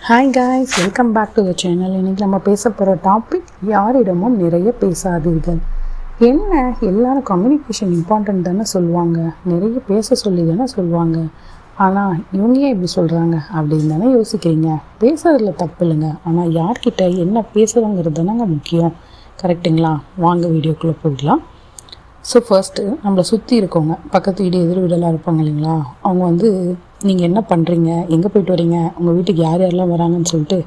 Hi guys, welcome back to the channel. இன்றைக்கி நம்ம பேச போகிற டாபிக், யாரிடமும் நிறைய பேசாதீர்கள். என்ன, எல்லாரும் கம்யூனிகேஷன் இம்பார்ட்டன்ட் தானே சொல்லுவாங்க, நிறைய பேச சொல்லி தானே சொல்லுவாங்க. ஆனால் இவங்க ஏன் இப்படி சொல்கிறாங்க அப்படின்னு தானே யோசிக்கிறீங்க. பேசுறதுல தப்பு இல்லைங்க, ஆனால் யார்கிட்ட என்ன பேசுகிறோங்கிறது தானேங்க முக்கியம். கரெக்டுங்களா? வாங்க வீடியோக்குள்ளே போயிடலாம். ஸோ ஃபர்ஸ்ட்டு நம்மளை சுற்றி இருக்கவங்க, பக்கத்து வீடு எதிர் வீடெல்லாம் இருப்பாங்க இல்லைங்களா, அவங்க நீங்கள் என்ன பண்ணுறீங்க, எங்கே போயிட்டு வரீங்க, உங்கள் வீட்டுக்கு யார் யாரெல்லாம் வராங்கன்னு சொல்லிட்டு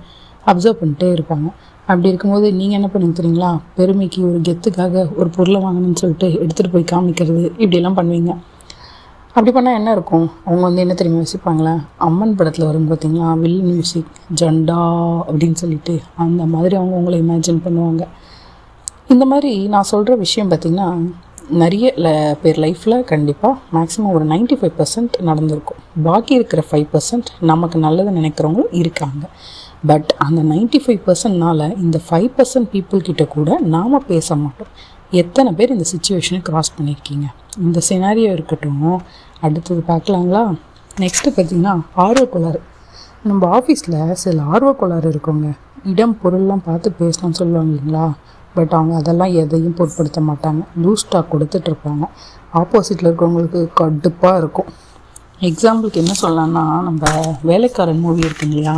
அப்சர்வ் பண்ணிட்டே இருப்பாங்க. அப்படி இருக்கும்போது நீங்கள் என்ன பண்ணுங்க தெரியுங்களா, பெருமைக்கு ஒரு கெத்துக்காக ஒரு பொருளை வாங்கணும்னு சொல்லிட்டு எடுத்துகிட்டு போய் காமிக்கிறது, இப்படியெல்லாம் பண்ணுவீங்க. அப்படி பண்ணால் என்ன இருக்கும், அவங்க என்ன தெரியுமா யோசிப்பாங்களே, அம்மன் படத்தில் வரும் பார்த்தீங்களா, வில் மியூசிக் ஜண்டா அப்படின்னு சொல்லிட்டு, அந்த மாதிரி அவங்க உங்களை இமேஜின் பண்ணுவாங்க. இந்த மாதிரி நான் சொல்கிற விஷயம் பார்த்திங்கன்னா நிறைய பேர் லைஃப்பில் கண்டிப்பாக மேக்ஸிமம் ஒரு 95% நடந்திருக்கும். பாக்கி இருக்கிற 5% நமக்கு நல்லது நினைக்கிறவங்களும் இருக்காங்க. பட் அந்த 95%னால இந்த 5% பீப்புள்கிட்ட கூட நாம் பேச மாட்டோம். எத்தனை பேர் இந்த சுச்சுவேஷனை க்ராஸ் பண்ணியிருக்கீங்க? இந்த சினாரியோ இருக்கட்டும், அடுத்தது பார்க்கலாங்களா. நெக்ஸ்ட்டு பார்த்திங்கன்னா ஆர்வக்கோளாறு. நம்ம ஆஃபீஸில் சில ஆர்வக்கோளாறு இருக்கவங்க, இடம் பொருள்லாம் பார்த்து பேசணும்னு சொல்லுவாங்க இல்லைங்களா. பட் அவங்க அதெல்லாம் எதையும் பொருட்படுத்த மாட்டாங்க, லூஸ் ஸ்டாக் கொடுத்துட்ருப்பாங்க. ஆப்போசிட்டில் இருக்கிறவங்களுக்கு கடுப்பாக இருக்கும். எக்ஸாம்பிளுக்கு என்ன சொல்லலாம்னா, நம்ம வேலைக்காரன் மூவி இருக்கு இல்லையா,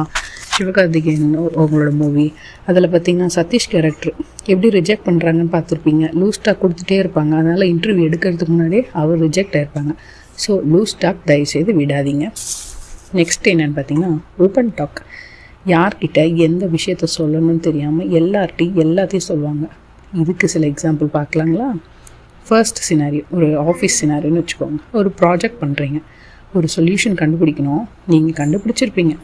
சிவகார்த்திகேயன் அவங்களோட மூவி. அதில் பார்த்திங்கன்னா சதீஷ் கேரக்டர் எப்படி ரிஜெக்ட் பண்ணுறாங்கன்னு பார்த்துருப்பீங்க. லூஸ் ஸ்டாக் கொடுத்துட்டே இருப்பாங்க, அதனால் இன்டர்வியூ எடுக்கிறதுக்கு முன்னாடியே அவர் ரிஜெக்ட் ஆகிருப்பாங்க. ஸோ லூஸ் ஸ்டாக் தயவுசெய்து விடாதீங்க. நெக்ஸ்ட் என்னென்னு பார்த்தீங்கன்னா ஓப்பன் டாக். யார்கிட்ட எந்த விஷயத்த சொல்லணும்னு தெரியாமல் எல்லாத்தையும் சொல்லுவாங்க. இதுக்கு சில எக்ஸாம்பிள் பார்க்கலாங்களா. ஃபர்ஸ்ட் சினாரியோ, ஒரு ஆஃபீஸ் சினாரியோன்னு வச்சுக்கோங்க. ஒரு ப்ராஜெக்ட் பண்ணுறீங்க, ஒரு சொல்யூஷன் கண்டுபிடிக்கணும். நீங்கள் கண்டுபிடிச்சிருப்பீங்க,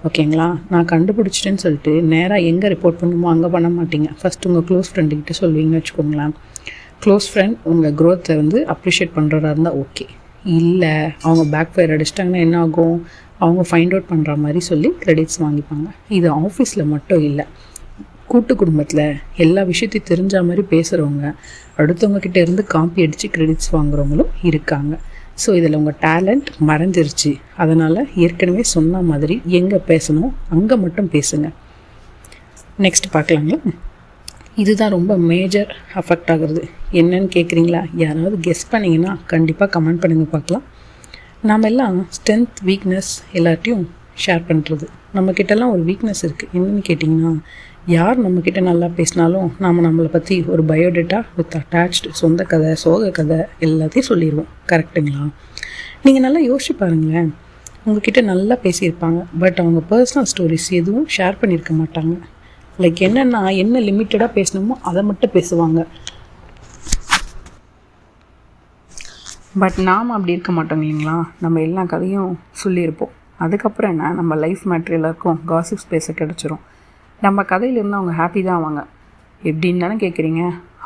ஓகேங்களா. நான் கண்டுபிடிச்சிட்டேன்னு சொல்லிட்டு நேராக எங்கே ரிப்போர்ட் பண்ணுமோ அங்கே பண்ண மாட்டீங்க. ஃபஸ்ட் உங்கள் க்ளோஸ் ஃப்ரெண்டுக்கிட்ட சொல்லுவீங்கன்னு வச்சுக்கோங்களேன். க்ளோஸ் ஃப்ரெண்ட் உங்கள் க்ரோத்தை அப்ரிஷியேட் பண்ணுறதா இருந்தால் ஓகே. இல்லை அவங்க பேக் ஃபயர் அடிச்சிட்டாங்கன்னா என்ன ஆகும், அவங்க ஃபைண்ட் அவுட் பண்ணுற மாதிரி சொல்லி கிரெடிட்ஸ் வாங்கிப்பாங்க. இது ஆஃபீஸில் மட்டும் இல்லை, கூட்டு குடும்பத்தில் எல்லா விஷயத்தையும் தெரிஞ்ச மாதிரி பேசுகிறவங்க, அடுத்தவங்கக்கிட்ட இருந்து காப்பி அடித்து கிரெடிட்ஸ் வாங்குறவங்களும் இருக்காங்க. ஸோ இதில் உங்கள் டேலண்ட் மறைஞ்சிருச்சு. அதனால் ஏற்கனவே சொன்ன மாதிரி எங்கே பேசணும் அங்கே மட்டும் பேசுங்க. நெக்ஸ்ட் பார்க்கலாங்களா. இதுதான் ரொம்ப மேஜர் அஃபெக்ட் ஆகுறது. என்னன்னு கேட்குறீங்களா? யாராவது கெஸ் பண்ணிங்கன்னா கண்டிப்பாக கமெண்ட் பண்ணுங்கள் பார்க்கலாம். நாம் எல்லாம் ஸ்ட்ரென்த் வீக்னஸ் எல்லாத்தையும் ஷேர் பண்ணுறது. நம்மக்கிட்டலாம் ஒரு வீக்னஸ் இருக்குது. என்னென்னு கேட்டிங்கன்னா, யார் நம்மக்கிட்ட நல்லா பேசினாலும் நாம் நம்மளை பற்றி ஒரு பயோடேட்டா வித் அட்டாச்டு சொந்த கதை, சோக கதை எல்லாத்தையும் சொல்லிடுவோம். கரெக்டுங்களா? நீங்கள் நல்லா யோசிச்சு பாருங்களேன். உங்ககிட்ட நல்லா பேசியிருப்பாங்க, பட் அவங்க பர்சனல் ஸ்டோரிஸ் எதுவும் ஷேர் பண்ணியிருக்க மாட்டாங்க. லைக் என்னென்னா, என்ன லிமிட்டடாக பேசணுமோ அதை மட்டும் பேசுவாங்க. பட் நாம் அப்படி இருக்க மாட்டோம் இல்லைங்களா. நம்ம எல்லா கதையும் சொல்லியிருப்போம். அதுக்கப்புறம் என்ன, நம்ம லைஃப் மேட்ரியலாக இருக்கும், காசிப்ஸ் பேச கிடச்சிரும். நம்ம கதையிலேருந்து அவங்க ஹாப்பி தான் ஆவாங்க. எப்படின்னு தானே கேட்குறீங்க.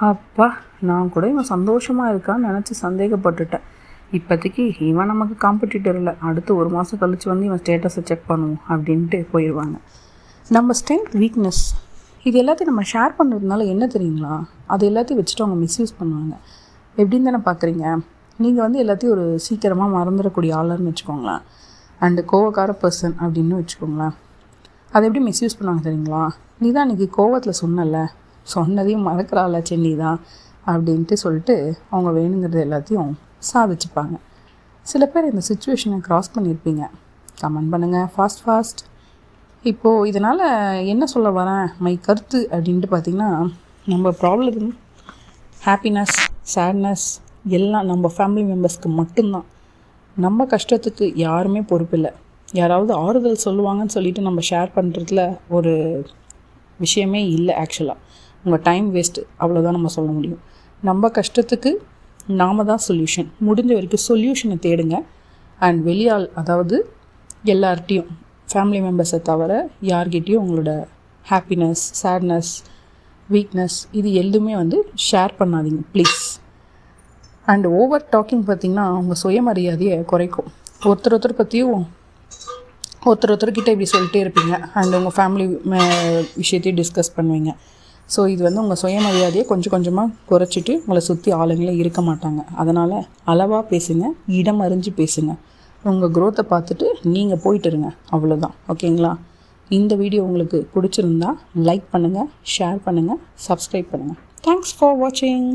அப்பா, நான் கூட இவன் சந்தோஷமாக இருக்கான்னு நினச்சி சந்தேகப்பட்டுட்டேன். இப்போதைக்கு இவன் நமக்கு காம்படிட்டர் இல்லை, அடுத்து 1 மாதம் கழித்து இவன் ஸ்டேட்டஸை செக் பண்ணுவோம் அப்படின்ட்டு போயிடுவாங்க. நம்ம ஸ்ட்ரென்த் வீக்னஸ் இது எல்லாத்தையும் நம்ம ஷேர் பண்ணுறதுனால என்ன தெரியுங்களா, அது எல்லாத்தையும் வச்சுட்டு அவங்க மிஸ்யூஸ் பண்ணுவாங்க. எப்படின்னு தானே பார்க்குறீங்க. நீங்கள் எல்லாத்தையும் ஒரு சீக்கிரமாக மறந்துடக்கூடிய ஆளுன்னு வச்சுக்கோங்களேன், அண்டு கோவக்கார பர்சன் அப்படின்னு வச்சுக்கோங்களேன். அதை எப்படி மிஸ்யூஸ் பண்ணுவாங்க தெரியுங்களா. நீ தான் இன்றைக்கி கோவத்தில் சொன்னதையும் மறக்கிறாள் சென்னி தான் அப்படின்ட்டு சொல்லிட்டு அவங்க வேணுங்கிறது எல்லாத்தையும் சாதிச்சுப்பாங்க. சில பேர் இந்த சுச்சுவேஷனை க்ராஸ் பண்ணியிருப்பீங்க. கமெண்ட் பண்ணுங்கள் ஃபாஸ்ட். இப்போது இதனால் என்ன சொல்ல வரேன், மை கருத்து அப்படின்ட்டு பார்த்திங்கன்னா, நம்ம ப்ராப்ளம் ஹாப்பினஸ் சேட்னஸ் எல்லாம் நம்ம ஃபேமிலி மெம்பர்ஸ்க்கு மட்டும்தான். நம்ம கஷ்டத்துக்கு யாருமே பொறுப்பில்லை. யாராவது ஆறுதல் சொல்லுவாங்கன்னு சொல்லிட்டு நம்ம ஷேர் பண்ணுறதுல ஒரு விஷயமே இல்லை. ஆக்சுவலாக உங்கள் டைம் வேஸ்ட்டு, அவ்வளோதான் நம்ம சொல்ல முடியும். நம்ம கஷ்டத்துக்கு நாம் தான் சொல்யூஷன். முடிஞ்ச வரைக்கும் சொல்யூஷனை தேடுங்க. அண்ட் வெளியால், அதாவது எல்லார்ட்டையும், ஃபேமிலி மெம்பர்ஸை தவிர யார்கிட்டையும் உங்களோட ஹாப்பினஸ் சேட்னஸ் வீக்னஸ் இது எதுவுமே ஷேர் பண்ணாதீங்க ப்ளீஸ். அண்ட் ஓவர் டாக்கிங் பார்த்திங்கன்னா அவங்க சுயமரியாதையை குறைக்கும். ஒருத்தர் பற்றியும் ஒருத்தர்கிட்ட இப்படி சொல்லிட்டே இருப்பீங்க, அண்ட் உங்கள் ஃபேமிலி விஷயத்தையும் டிஸ்கஸ் பண்ணுவீங்க. ஸோ இது உங்கள் சுயமரியாதையை கொஞ்சம் கொஞ்சமாக குறைச்சிட்டு உங்களை சுற்றி ஆளுங்களே இருக்க மாட்டாங்க. அதனால் அளவாக பேசுங்க, இடம் அறிஞ்சு பேசுங்க. உங்கள் க்ரோத்தை பார்த்துட்டு நீங்கள் போயிட்டுருங்க, அவ்வளோதான். ஓகேங்களா? இந்த வீடியோ உங்களுக்கு பிடிச்சிருந்தா லைக் பண்ணுங்கள், ஷேர் பண்ணுங்கள், சப்ஸ்கிரைப் பண்ணுங்கள். தேங்க்ஸ் ஃபார் வாட்சிங்.